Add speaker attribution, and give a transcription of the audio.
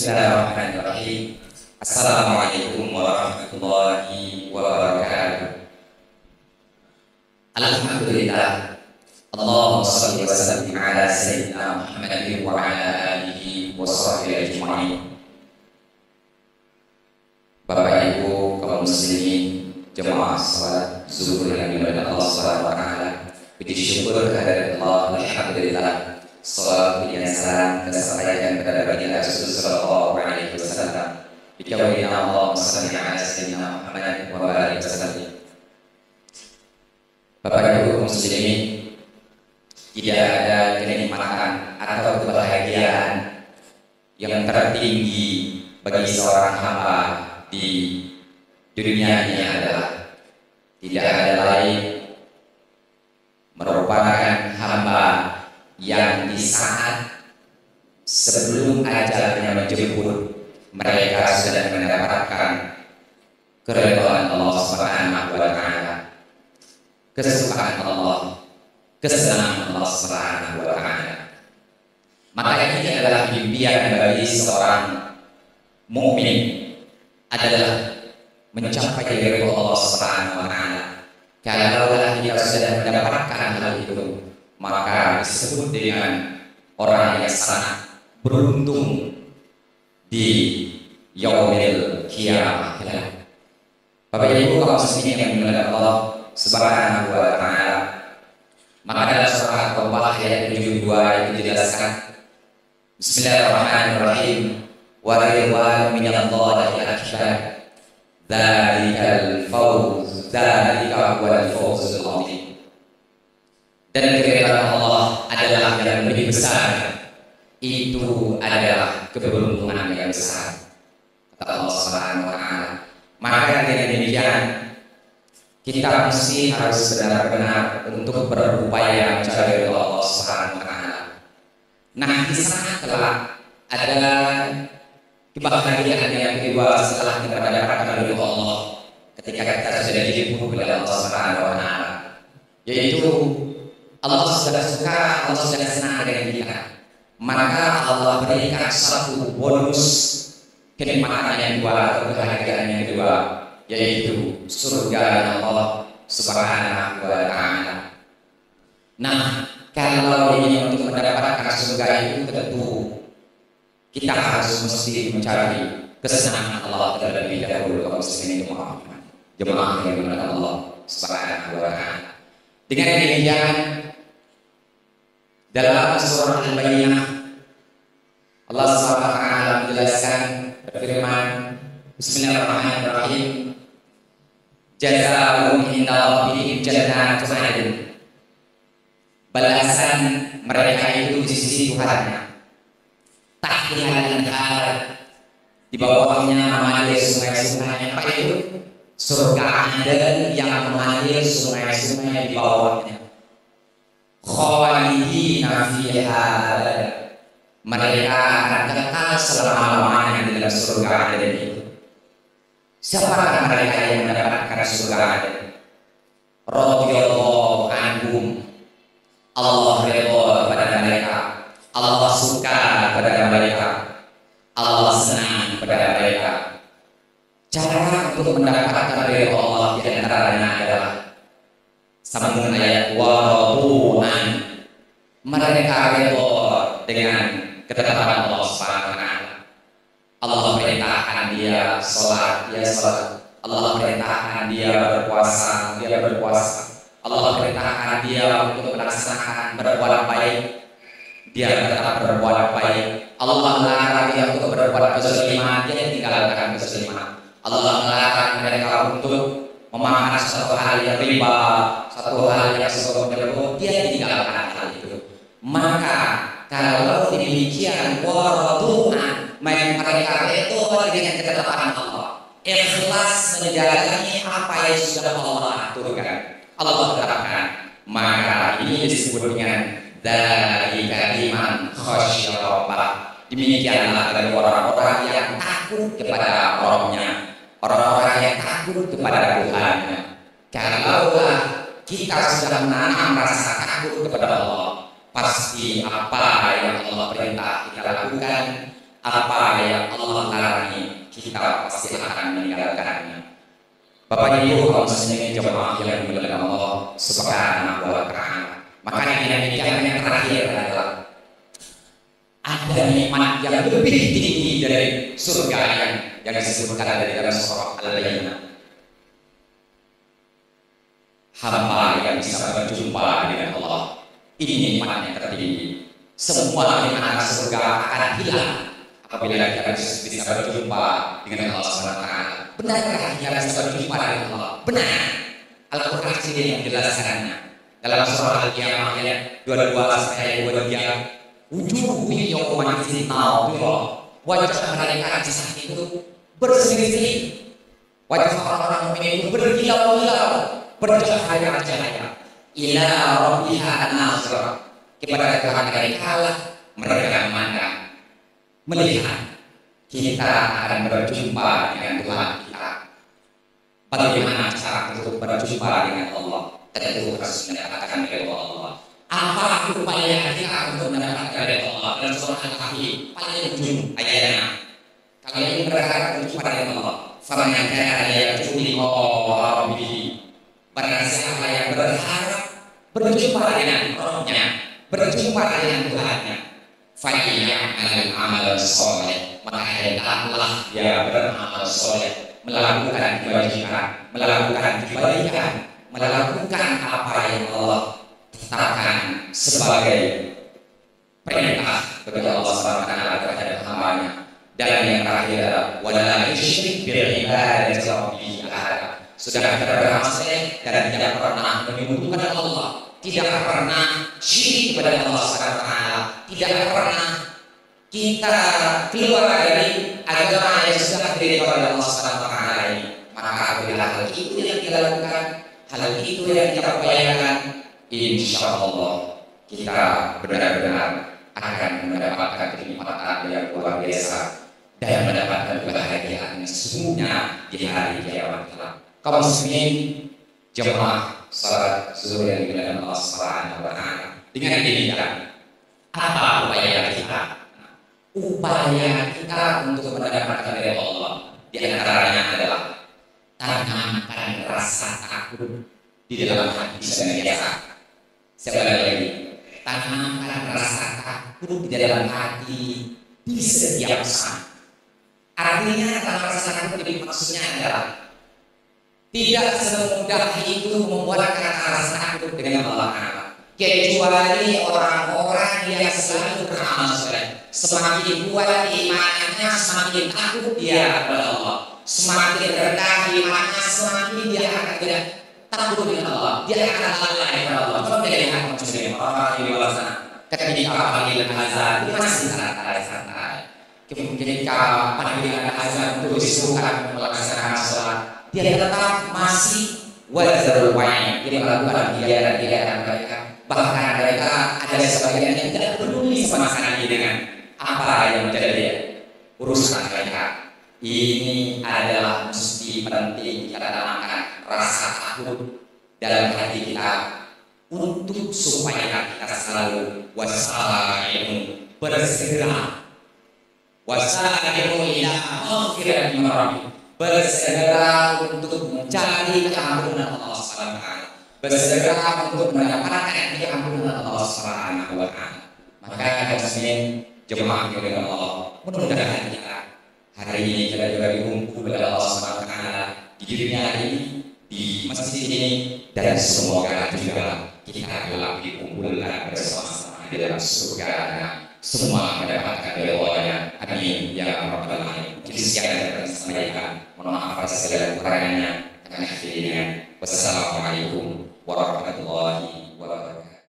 Speaker 1: Bismillahirrahmanirrahim. Assalamualaikum warahmatullahi wabarakatuh. Alhamdulillah. Allahumma shalli wa sallim ala sayyidina Muhammadin wa ala alihi wa sahbihi ajma'in. Bapak Ibu kaum muslimin, jemaah salat zuhur yang dimuliakan Allah Subhanahu wa taala. Puji syukur kehadirat Allah, alhamdulillah. Salawat dan salam tersampaikan kepada baginda Rasul sallallahu alaihi wasallam. Bikawina Allahumma shalli ala sayyidina Muhammad wa barik wasallam. Bapak Ibu kaum muslimin, tidak ada kenikmatan atau kebahagiaan yang tertinggi bagi seorang hamba di dunia ini adalah tidak ada lain merupakan hamba yang di saat sebelum ajalnya menjemput mereka sudah mendapatkan keridhaan Allah Subhanahu wa taala, kesukaan Allah, kesenangan Allah Subhanahu wa taala. Maka ini adalah impian bagi seorang mukmin adalah mencapai ridha Allah Subhanahu wa taala. Kalaulah dia sudah mendapatkan hal itu, maka disebut dengan orang yang sangat beruntung di yaumil qiyamah. Bapak Ibu kaum muslimin yang dimuliakan Allah Subhanahu wa taala, maka dalam surah At-Taubah ayat 72 itu dijelaskan, Bismillahirrahmanirrahim, wa ridwanu minallahi akbar, dzalikal fawz, dzalika huwal fawzul azim. Dan keridhaan Allah adalah yang lebih besar, itu adalah keberuntungan yang besar, kata Allah Subhanahu wa taala. Maka dengan demikian kita mesti harus benar-benar untuk berupaya mencari ridha Allah Subhanahu wa taala. Nah, di sana kelak ada kebahagiaan yang kedua setelah kita mendapatkan ridha Allah ketika kita sudah dijemput oleh Allah Subhanahu wa taala, yaitu Allah sudah suka, Allah sudah senang dengan kita. Maka Allah berikan satu bonus kenikmatan yang kedua atau kebahagiaan yang kedua, yaitu surga Allah Subhanahu wa taala. Nah, kalau ingin untuk mendapatkan surga itu tentu kita harus mesti mencari kesenangan Allah terlebih dahulu kaum muslimin jemaah yang dimuliakan Allah Subhanahu wa taala. Dengan demikian dalam surah Al-Bayyinah Allah Subhanahu wa taala menjelaskan, berfirman, Bismillahirrahmanirrahim, jazaa'uhum inda rabbihim jannatun 'adn. Balasan mereka itu di sisi Tuhannya, tahtiha al-anhar, di bawahnya mengalir sungai-sungai. Apa itu? Surga Aden yang mengalir sungai-sungai di bawahnya. Khalidina fiha, mereka akan kekal selama-lamanya di dalam surga Aden itu. Siapa mereka yang mendapatkan surga Aden? Radhiyallahu anhum, Allah ridha kepada mereka, Allah suka kepada mereka, Allah senang kepada mereka. Cara untuk mendapatkan ridha Allah di antaranya adalah sambung ayat wadu'an, mereka ridha dengan ketetapan Allah Subhanahu wa taala. Allah perintahkan dia sholat, dia sholat. Allah perintahkan dia berpuasa, dia berpuasa. Allah perintahkan dia untuk melaksanakan berbuat baik, dia tetap berbuat baik. Allah melarang dia untuk berbuat kezaliman, dia tinggalkan kezaliman. Allah melarang mereka untuk memakan satu hal yang riba, satu hal yang sebelumnya, dia tinggalkan hal itu. Maka kalau demikian wadu'an, mereka itu dengan ketetapan Allah, ikhlas menjalani apa yang sudah Allah aturkan, Allah tetapkan, maka ini disebut dengan dzalika liman khasyya rabbah. Demikianlah bagi orang-orang yang takut kepada Rabbnya, orang-orang yang takut kepada Tuhannya. Kalaulah kita sudah menanam rasa takut kepada Allah, pasti apa yang Allah perintah kita lakukan, apa yang Allah larangi, kita pasti akan meninggalkannya. Bapak Ibu kaum muslimin jemaah yang dimuliakan Allah Subhanahu wa taala. Makanya yang terakhir adalah ada nikmat yang lebih tinggi dari surga yang disebutkan dari dalam surah Al-Bayyinah. Hamba yang bisa berjumpa dengan Allah, ini nikmat yang tertinggi. Semua nikmat surga akan hilang apabila kita bisa berjumpa dengan Allah Subhanahu wa taala. Benarkah kita bisa berjumpa dengan Allah? Benar. Al-Quran sendiri yang menjelaskannya dalam surah Al-Qiyamah ayat 22 sampai 23. Wujuh yawma idzin nadhirah, wajah mereka di saat itu berseri-seri, wajah orang-orang mukmin itu berkilau-kilau, bercahaya-cahaya, ila rabbiha nazirah, kepada Tuhan mereka lah mereka memandang, melihat. Kita akan berjumpa dengan Tuhan kita. Bagaimana cara untuk berjumpa dengan Allah? Tentu harus mendapatkan ridho Allah. Apa upaya kita untuk mendapatkan ridho Allah? Dalam surah Al-Kahfi paling ujung ayatnya. Kalau ingin berharap berjumpa dengan Allah, faman kana yarju liqa'a rabbih. Barang siapa yang berharap berjumpa dengan Rabb-nya, berjumpa dengan Tuhannya, fa'iyyamal amal shalih, maka hendaklah dia beramal soleh, melakukan kewajiban, melakukan kebaikan, melakukan apa yang Allah tetapkan sebagai perintah bagi Allah Subhanahu wa taala terhadap hamba-Nya. Dan yang terakhir adalah wala yusyrik bi ibadati rabbih ahad. Sudah kita beramal soleh dan tidak pernah menyekutukan Allah, tidak pernah syirik kepada Allah Subhanahu wa taala, tidak pernah kita keluar dari agama yang sudah diridhoi oleh Allah Subhanahu wa taala ini. Maka apabila hal itu yang kita lakukan, hal itu yang kita upayakan, insyaallah kita benar-benar akan mendapatkan kenikmatan yang luar biasa dan mendapatkan kebahagiaan yang sesungguhnya di hari kiamat kelak. Kaum muslimin jemaah salat zuhur yang dimuliakan Allah Subhanahu wa taala. Dengan demikian, apa upaya kita? Upaya kita untuk mendapatkan ridho Allah di antaranya adalah tanamkan rasa takut di dalam hati senantiasa. Sekali lagi, tanamkan rasa takut di dalam hati di setiap saat. Artinya tanam rasa takut ini maksudnya adalah tidak semudah itu membuat rasa takut dengan Allah, kecuali orang-orang yang selalu beramal soleh. Semakin kuat imannya, semakin takut dia kepada Allah. Semakin rendah imannya, semakin dia akan tidak takut dengan Allah. Dia akan lalai kepada Allah. Coba kita lihat muslim orang di luar sana. Ketika panggilan azan, dia masih santai-santai. Ketika panggilan azan itu disuruhkan melaksanakan sholat, dia tetap masih wazir wain. Dia melakukan kegiatan mereka. Bahkan mereka ada sebagian yang tidak peduli sama sekali dengan apa yang menjadi urusan mereka. Ini adalah mesti penting kita tanamkan rasa takut dalam hati kita untuk supaya kita selalu wasaimu, bersegera wasaimu ila maghfiratin min rabbik, bersegera untuk mencari keampunan Allah Subhanahu wa taala, bersegera untuk mendapatkan keampunan Allah Subhanahu wa taala. Maka muslimin jemaah yang Allah, mudah-mudahan kita hari ini kita juga dikumpul oleh Allah Subhanahu wa taala di dunia ini, di masjid ini, dan semoga juga kita kelak dikumpulkan bersama-sama di dalam surga, semua mendapatkan ridhonya. Amin ya rabbal alamin. Sekian yang saya sampaikan. Mohon maaf atas segala kekurangannya. Wassalamualaikum warahmatullahi wabarakatuh.